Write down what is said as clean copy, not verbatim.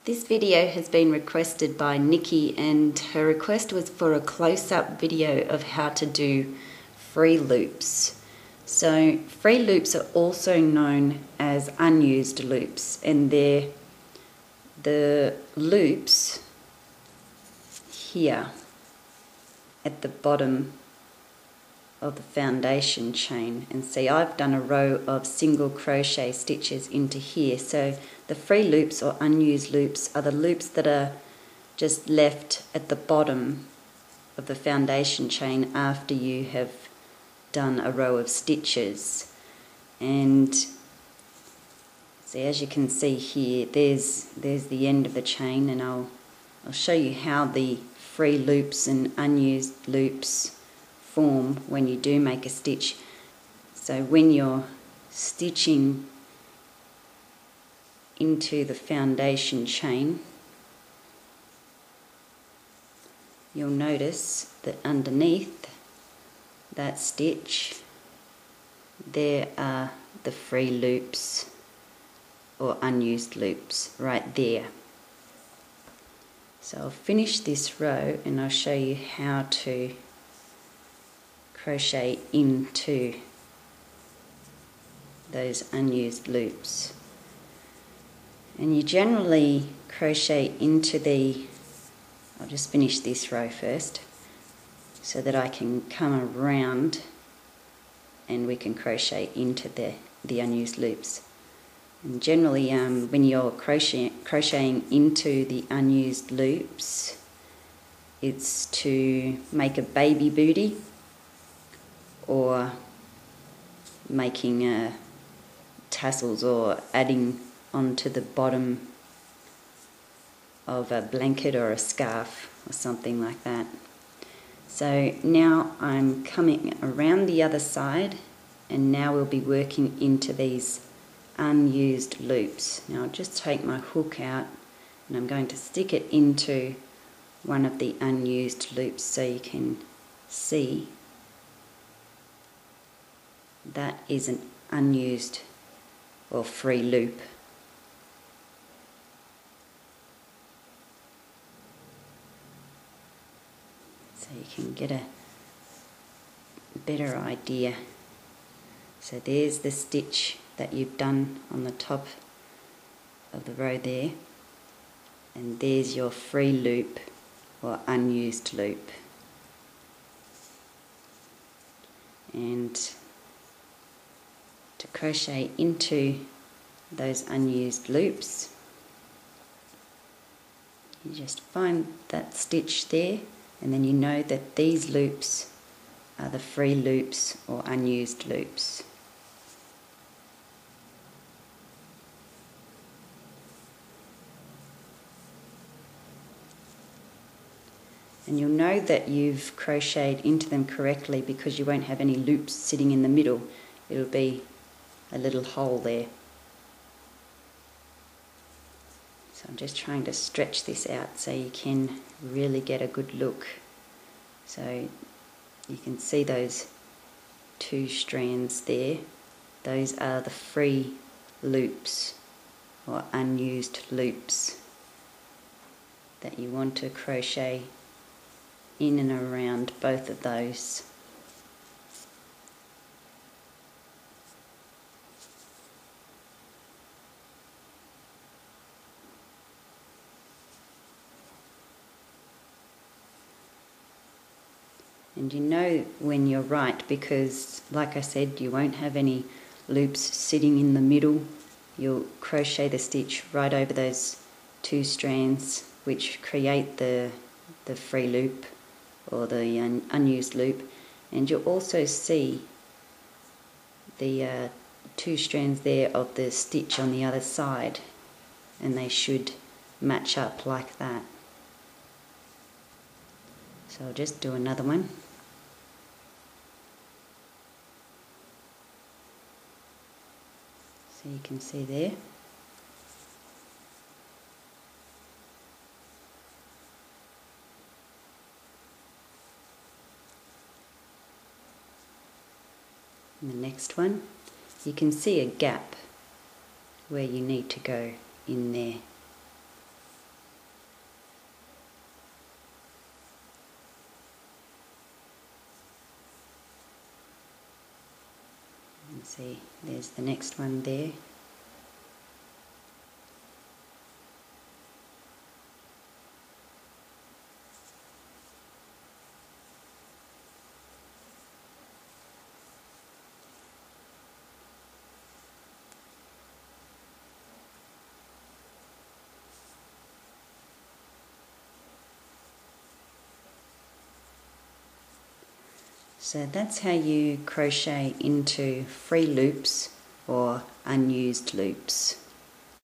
This video has been requested by Nikki, and her request was for a close-up video of how to do free loops. So free loops are also known as unused loops, and they're the loops here at the bottom of the foundation chain. And see, I've done a row of single crochet stitches into here. So the free loops or unused loops are the loops that are just left at the bottom of the foundation chain after you have done a row of stitches. And see, as you can see here, there's the end of the chain, and I'll show you how the free loops and unused loops form when you do make a stitch. So when you're stitching into the foundation chain, you'll notice that underneath that stitch there are the free loops or unused loops right there. So I'll finish this row and I'll show you how to crochet into those unused loops. And you generally crochet into I'll just finish this row first so that I can come around and we can crochet into the unused loops. And generally when you're crocheting into the unused loops, it's to make a baby booty or making tassels or adding onto the bottom of a blanket or a scarf or something like that. So now I'm coming around the other side, and now we'll be working into these unused loops. Now I'll just take my hook out and I'm going to stick it into one of the unused loops so you can see that is an unused or free loop. So you can get a better idea. So there's the stitch that you've done on the top of the row there, and there's your free loop or unused loop. And to crochet into those unused loops, you just find that stitch there, and then you know that these loops are the free loops or unused loops. And you'll know that you've crocheted into them correctly because you won't have any loops sitting in the middle. It'll be a little hole there. So I'm just trying to stretch this out so you can really get a good look. So you can see those two strands there. Those are the free loops or unused loops that you want to crochet in and around both of those. And you know when you're right because, like I said, you won't have any loops sitting in the middle. You'll crochet the stitch right over those two strands which create the free loop or the unused loop, and you'll also see the two strands there of the stitch on the other side, and they should match up like that. So I'll just do another one. So you can see there. And the next one, you can see a gap where you need to go in there. See, there's the next one there. So that's how you crochet into free loops or unused loops.